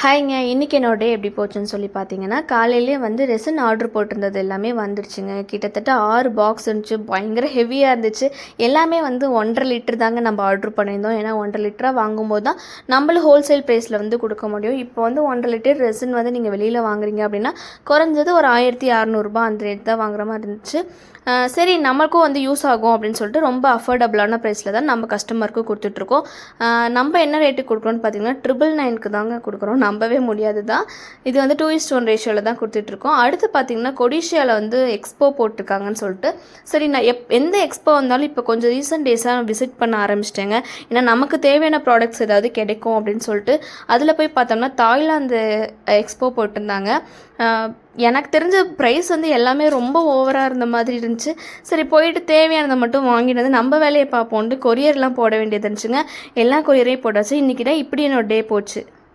ஹாய்ங்க. இன்றைக்கி என்னோட டே எப்படி போச்சுன்னு சொல்லி பார்த்தீங்கன்னா, காலையிலேயே வந்து ரெசின் ஆர்டர் போட்டிருந்தது எல்லாமே வந்துடுச்சுங்க. கிட்டத்தட்ட 6 பாக்ஸ் இருந்துச்சு. பயங்கர ஹெவியாக இருந்துச்சு. எல்லாமே வந்து 1.5 லிட்டர் தாங்க நம்ம ஆர்டர் பண்ணியிருந்தோம். ஏன்னா 1.5 லிட்டராக வாங்கும்போது தான் நம்மளும் ஹோல்சேல் ப்ரைஸில் வந்து கொடுக்க முடியும். இப்போ வந்து 1.5 லிட்டர் ரெசின் வந்து நீங்கள் வெளியில் வாங்குறீங்க அப்படின்னா குறைஞ்சது ஒரு 1600 அந்த ரேட் தான் வாங்குற மாதிரி இருந்துச்சு. சரி நம்மளுக்கும் வந்து யூஸ் ஆகும் அப்படின்னு சொல்லிட்டு ரொம்ப அஃபோர்டபுளான ப்ரைஸில் தான் நம்ம கஸ்டமருக்கு கொடுத்துட்ருக்கோம். நம்ம என்ன ரேட்டுக்கு கொடுக்குறோன்னு பார்த்தீங்கன்னா 999க்கு தாங்க கொடுக்குறோம். நம்பவே முடியாது தான். இது வந்து 2:1 ரேஷியோவில் தான் கொடுத்துட்ருக்கோம். அடுத்து பார்த்திங்கன்னா கொடிஷியாவில் வந்து எக்ஸ்போ போட்டிருக்காங்கன்னு சொல்லிட்டு சரி நான் எந்த எக்ஸ்போ வந்தாலும் இப்போ கொஞ்சம் ரீசெண்ட் டேஸாக விசிட் பண்ண ஆரம்பிச்சிட்டேங்க. ஏன்னா நமக்கு தேவையான ப்ராடக்ட்ஸ் ஏதாவது கிடைக்கும் அப்படின்னு சொல்லிட்டு அதில் போய் பார்த்தோம்னா தாய்லாந்து எக்ஸ்போ போட்டிருந்தாங்க. எனக்கு தெரிஞ்ச ப்ரைஸ் வந்து எல்லாமே ரொம்ப ஓவராக இருந்த மாதிரி இருந்துச்சு. சரி போயிட்டு தேவையானதை மட்டும் வாங்கிட்டு வந்து நம்ம வேலையை பார்ப்போன்ட்டு கொரியர்லாம் போட வேண்டியது இருந்துச்சுங்க. எல்லா கொரியரையும் போட்டாச்சு. இன்றைக்கி தான் இப்படி என்னோட டே போச்சு.